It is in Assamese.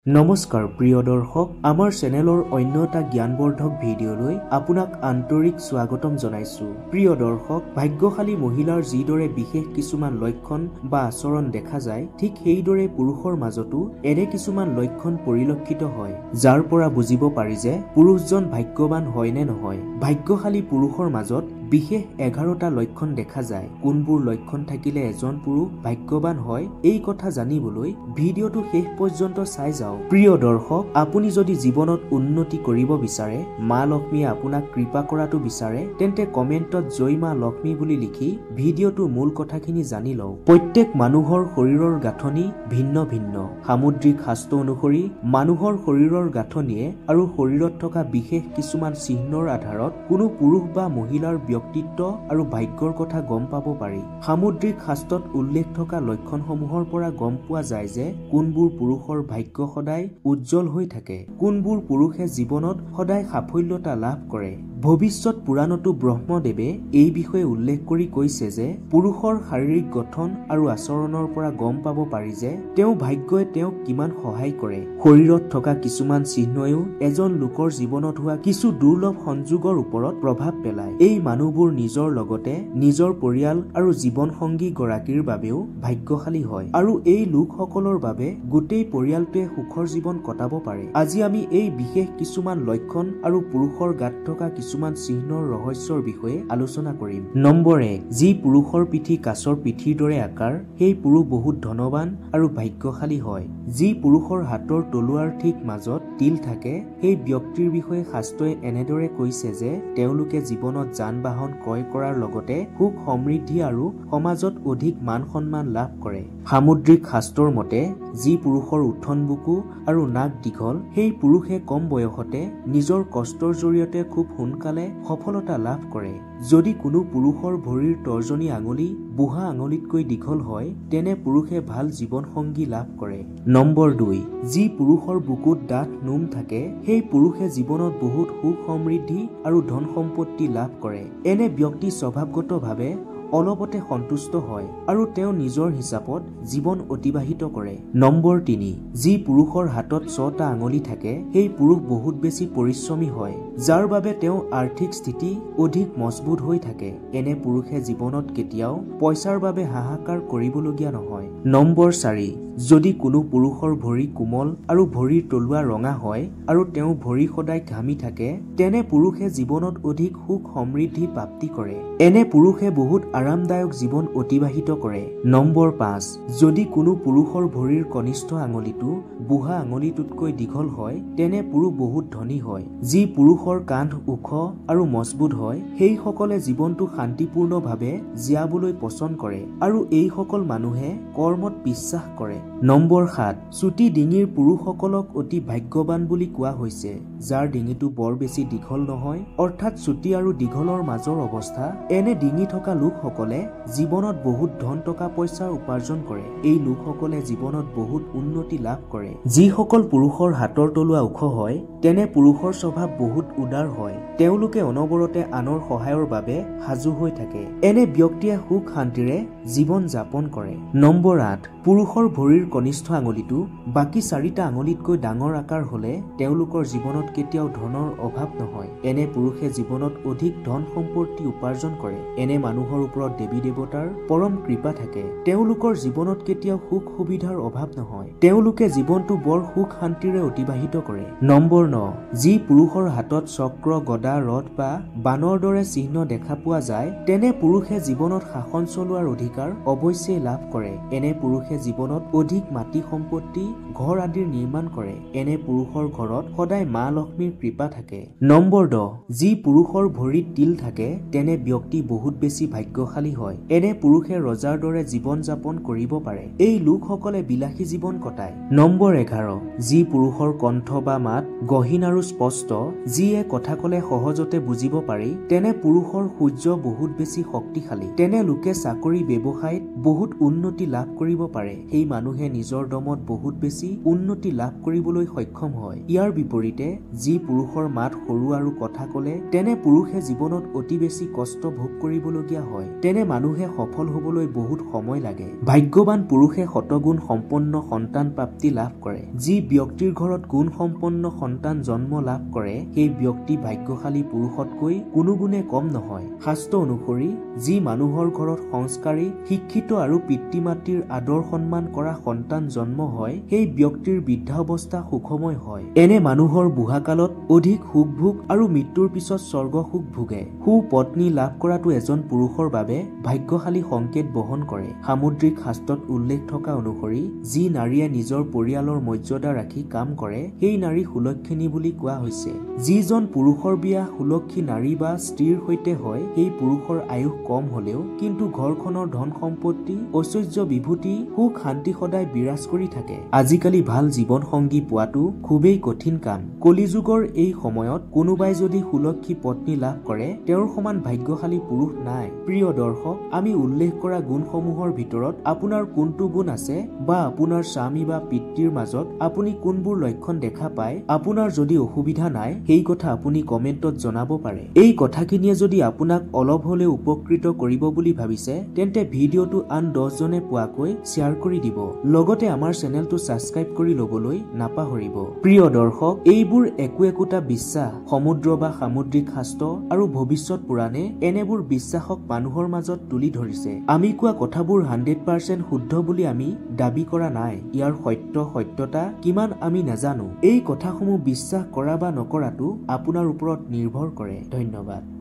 নমস্কাৰ প্ৰিয় দৰ্শক আমাৰ চেনেলৰ অন্য এটা জ্ঞানবৰ্ধক ভিডিঅ'লৈ আপোনাক আন্তৰিক স্বাগতম জনাইছো। প্ৰিয় দৰ্শক, ভাগ্যশালী মহিলাৰ যিদৰে বিশেষ কিছুমান লক্ষণ বা আচৰণ দেখা যায়, ঠিক সেইদৰে পুৰুষৰ মাজতো এনে কিছুমান লক্ষণ পৰিলক্ষিত হয়, যাৰ পৰা বুজিব পাৰি যে পুৰুষজন ভাগ্যৱান হয় নে নহয়। ভাগ্যশালী পুৰুষৰ মাজত বিশেষ 11টা লক্ষণ দেখা যায়। কোনবোৰ লক্ষণ থাকিলে এজন পুৰুষ ভাগ্যৱান হয়, এই কথা জানিবলৈ ভিডিঅ'টো শেষ পৰ্যন্ত চাই যাওক। প্ৰিয় দৰ্শক, আপুনি যদি জীৱনত উন্নতি কৰিব বিচাৰে, মা লক্ষ্মীয়ে আপোনাক কৃপা কৰাটো বিচাৰে, তেন্তে কমেণ্টত জয় মা লক্ষ্মী বুলি লিখি ভিডিঅ'টোৰ মূল কথাখিনি জানি লওক। প্ৰত্যেক মানুহৰ শৰীৰৰ গাঁথনি ভিন্ন ভিন্ন। সামুদ্ৰিক শাস্ত্ৰ অনুসৰি মানুহৰ শৰীৰৰ গাঁথনিয়ে আৰু শৰীৰত থকা বিশেষ কিছুমান চিহ্নৰ আধাৰত কোনো পুৰুষ বা মহিলাৰ ব্যক্তিত্ব আৰু ভাগ্যৰ কথা গম পাব পাৰি। সামুদ্ৰিক শাস্ত্ৰত উল্লেখ থকা লক্ষণসমূহৰ পৰা গম পোৱা যায় যে কোনবোৰ পুৰুষৰ ভাগ্য সদায় উজ্জ্বল হৈ থাকে, কোনবোৰ পুৰুষে জীৱনত সদায় সাফল্যতা লাভ কৰে। ভৱিষ্যত পুৰাণতো ব্ৰহ্মদেৱে এই বিষয়ে উল্লেখ কৰি কৈছে যে পুৰুষৰ শাৰীৰিক গঠন আৰু আচৰণৰ পৰা গম পাব পাৰি যে তেওঁ ভাগ্যই তেওঁক কিমান সহায় কৰে। শৰীৰত থকা কিছুমান চিহ্নইও এজন লোকৰ জীৱনত হোৱা কিছু দুৰ্লভ সংযোগৰ ওপৰত প্ৰভাৱ পেলায়। এই মানুহবোৰ নিজৰ লগতে নিজৰ পৰিয়াল আৰু জীৱন সংগী গৰাকীৰ বাবেও ভাগ্যশালী হয়, আৰু এই লোকসকলৰ বাবে গোটেই পৰিয়ালটোৱে সুখৰ জীৱন কটাব পাৰে। আজি আমি এই বিশেষ কিছুমান লক্ষণ আৰু পুৰুষৰ গাত থকা কিছুমান চিহ্নৰ ৰহস্যৰ বিষয়ে আলোচনা কৰিম। নম্বৰ 1, যি পুৰুষৰ পিঠি কাছৰ পিঠিৰ দৰে আকাৰ, সেই পুৰুষ বহুত ধনৱান আৰু ভাগ্যশালী হয়। যি পুৰুষৰ হাতৰ তলুৱাৰ ঠিক মাজত তিল থাকে, সেই ব্যক্তিৰ বিষয়ে শাস্ত্ৰই এনেদৰে কৈছে যে তেওঁলোকে জীৱনত যান-বাহন ক্ৰয় কৰাৰ লগতে সুখ সমৃদ্ধি আৰু সমাজত অধিক মান সন্মান লাভ কৰে। সামুদ্ৰিক শাস্ত্ৰৰ মতে যি পুৰুষৰ উঠন বুকু আৰু নাক দীঘল, সেই পুৰুষে কম বয়সতে নিজৰ কষ্টৰ জৰিয়তে খুব সোনকালে সফলতা লাভ কৰে। যদি কোনো পুৰুষৰ ভৰিৰ তৰ্জনী আঙুলি বুঢ়া আঙুলিতকৈ দীঘল হয়, তেনে পুৰুষে ভাল জীৱন সংগী লাভ কৰে। নম্বৰ 2, যি পুৰুষৰ বুকুত ডাঠ নোম থাকে, সেই পুৰুষে জীৱনত বহুত সুখ সমৃদ্ধি আৰু ধন সম্পত্তি লাভ কৰে। এনে ব্যক্তি স্বভাৱগতভাৱে অলপতে সন্তুষ্ট হয় আৰু তেওঁ নিজৰ হিচাপত জীৱন অতিবাহিত কৰে। নম্বৰ 3, যি পুৰুষৰ হাতত 6টা আঙুলি থাকে, সেই পুৰুষ বহুত বেছি পৰিশ্ৰমী হয়, যাৰ বাবে তেওঁ আৰ্থিক স্থিতি অধিক মজবুত হৈ থাকে। এনে পুৰুষে জীৱনত কেতিয়াও পইচাৰ বাবে হাহাকাৰ কৰিবলগীয়া নহয়। নম্বৰ 4, যদি কোনো পুৰুষৰ ভৰি কোমল আৰু ভৰিৰ তলুৱা ৰঙা হয় আৰু তেওঁ ভৰি সদায় ঘামি থাকে, তেনে পুৰুষে জীৱনত অধিক সুখ সমৃদ্ধি প্ৰাপ্তি কৰে। এনে পুৰুষে বহুত আৰামদায়ক জীৱন অতিবাহিত কৰে। নম্বৰ 5, যদি কোনো পুৰুষৰ ভৰিৰ কনিষ্ঠ আঙুলিটো বুঢ়া আঙুলিটোতকৈ দীঘল হয়, তেনে পুৰুষ বহুত ধনী হয়। যি পুৰুষৰ কান্ধ ওখ আৰু মজবুত হয়, সেইসকলে জীৱনটো শান্তিপূৰ্ণভাৱে জীয়াবলৈ পছন্দ কৰে আৰু এইসকল মানুহে কৰ্মত বিশ্বাস কৰে। নম্বৰ 7, চুটি ডিঙিৰ পুৰুষসকলক অতি ভাগ্যৱান বুলি কোৱা হৈছে, যাৰ ডিঙিটো বৰ বেছি দীঘল নহয়, অৰ্থাৎ চুটি আৰু দীঘলৰ মাজৰ অৱস্থা। এনে ডিঙি থকা লোকসকলে জীৱনত বহুত ধন টকা পইচাৰ উপাৰ্জন কৰে। এই লোকসকলে জীৱনত বহুত উন্নতি লাভ কৰে। যিসকল পুৰুষৰ হাতৰ তলুৱা ওখ হয়, তেনে পুৰুষৰ স্বভাৱ বহুত উদাৰ হয়। তেওঁলোকে অনবৰতে আনৰ সহায়ৰ বাবে সাজু হৈ থাকে। এনে ব্যক্তিয়ে সুখ শান্তিৰে জীৱন যাপন কৰে। নম্বৰ 8, পুৰুষৰ ভৰিৰ কনিষ্ঠ আঙুলিটো বাকী 4টা আঙুলিতকৈ ডাঙৰ আকাৰ হলে তেওঁলোকৰ জীৱনত কেতিয়াও ধনৰ অভাৱ নহয়। এনে পুৰুষে জীৱনত অধিক ধন সম্পত্তি উপাৰ্জন কৰে। এনে মানুহৰ ওপৰত দেৱী দেৱতাৰ পৰম কৃপা থাকে। তেওঁলোকৰ জীৱনত কেতিয়াও সুখ সুবিধাৰ অভাৱ নহয়। তেওঁলোকে জীৱনটো বৰ সুখ শান্তিৰে অতিবাহিত কৰে। নম্বৰ 9, যি পুৰুষৰ হাতত চক্ৰ, গদা, ৰথ বা বানৰ দৰে চিহ্ন দেখা পোৱা যায়, তেনে পুৰুষে জীৱনত শাসন চলোৱাৰ অধিকাৰ অৱশ্যেই লাভ কৰে। এনে পুৰুষে জীৱনত অধিক মাটি সম্পত্তি, ঘৰ আদিৰ নিৰ্মাণ কৰে। এনে পুৰুষৰ ঘৰত সদায় মা লক্ষ্মীৰ কৃপা থাকে। নম্বৰ 10, যি পুৰুষৰ ভৰিত তিল থাকে, তেনে ব্যক্তি বহুত বেছি ভাগ্যশালী হয়। এনে পুৰুষে ৰজাৰ দৰে জীৱন যাপন কৰিব পাৰে। এই লোকসকলে বিলাসী জীৱন কটায়। নম্বৰ 11, যি পুৰুষৰ কণ্ঠ বা মাত গহীন আৰু স্পষ্ট, যিয়ে কথা কলে সহজতে বুজিব পাৰি, তেনে পুৰুষৰ সূৰ্য বহুত বেছি শক্তিশালী। তেনে লোকে চাকৰি ব্যৱসায়ত বহুত উন্নতি লাভ কৰিব পাৰে। সেই মানুহ মানুহে নিজৰ দমত বহুত বেছি উন্নতি লাভ কৰিবলৈ সক্ষম হয়। ইয়াৰ বিপৰীতে যি পুৰুষৰ মাত সৰু আৰু কথা ক'লে তেনে পুৰুষে জীৱনত অতি বেছি কষ্ট ভোগ কৰিবলগীয়া হয়। তেনে মানুহে সফল হ'বলৈ বহুত সময় লাগে। ভাগ্যৱান পুৰুষে শতগুণ সম্পন্ন সন্তান প্ৰাপ্তি লাভ কৰে। যি ব্যক্তিৰ ঘৰত গুণ সম্পন্ন সন্তান জন্ম লাভ কৰে সেই ব্যক্তি ভাগ্যশালী পুৰুষতকৈ কোনো গুণে কম নহয়। শাস্ত্ৰ অনুসৰি যি মানুহৰ ঘৰত সংস্কাৰী শিক্ষিত আৰু পিতৃ মাতৃৰ আদৰ সন্মান কৰা সন্তান জন্ম হয় সেই ব্যক্তিৰ বৃদ্ধাৱস্থা সুখময় হয়। এনে মানুহৰ বুঢ়াকালত অধিক সুখ ভোগ আৰু মৃত্যুৰ পিছত স্বৰ্গ সুখ ভোগে। সুপত্নী লাভ কৰাটো এজন পুৰুষৰ বাবে ভাগ্যশালী সংকেত বহন কৰে। সামুদ্ৰিক শাস্ত্ৰত উল্লেখ থকা অনুসৰি যি নাৰীয়ে নিজৰ পৰিয়ালৰ মৰ্যাদা ৰাখি কাম কৰে সেই নাৰী সুলক্ষিনী বুলি কোৱা হৈছে। যিজন পুৰুষৰ বিয়া সুলক্ষী নাৰী বা স্ত্ৰীৰ সৈতে হয় সেই পুৰুষৰ আয়ুস কম হলেও কিন্তু ঘৰখনৰ ধন সম্পত্তি ঐশ্বৰ্য বিভূতি সুখ শান্তি সদায় বিৰাজ কৰি থাকে। আজিকালি ভাল জীৱন সংগী পোৱাটো খুবেই কঠিন কাম। কলিযুগৰ এই সময়ত কোনোবাই যদি সুলক্ষী পত্নী লাভ কৰে তেওঁৰ সমান ভাগ্যশালী পুৰুষ নাই। প্ৰিয় দৰ্শক, আমি উল্লেখ কৰা গুণসমূহৰ ভিতৰত আপোনাৰ কোনটো গুণ আছে বা আপোনাৰ স্বামী বা পিতৃৰ মাজত আপুনি কোনবোৰ লক্ষণ দেখা পায়, আপোনাৰ যদি অসুবিধা নাই সেই কথা আপুনি কমেন্টত জনাব পাৰে। এই কথাখিনিয়ে যদি আপোনাক অলপ হলেও উপকৃত কৰিব বুলি ভাবিছে তেন্তে ভিডিঅ'টো আন 10 জনে পোৱাকৈ শ্বেয়াৰ কৰি দিব। লগতে আমাৰ চেনেলটো ছাবস্ক্ৰাইব কৰি ল'বলৈ নাপাহৰিব। প্ৰিয় দৰ্শক, এইবোৰ একোটা বিশ্বাস, সমুদ্ৰ বা সামুদ্ৰিক শাস্ত্ৰ আৰু ভৱিষ্যত পুৰাণে এনেবোৰ বিশ্বাসক মানুহৰ মাজত তুলি ধৰিছে। আমি কোৱা কথাবোৰ 100% শুদ্ধ বুলি আমি দাবী কৰা নাই। ইয়াৰ সত্যতা কিমান আমি নাজানো। এই কথাসমূহ বিশ্বাস কৰা বা নকৰাটো আপোনাৰ ওপৰত নিৰ্ভৰ কৰে। ধন্যবাদ।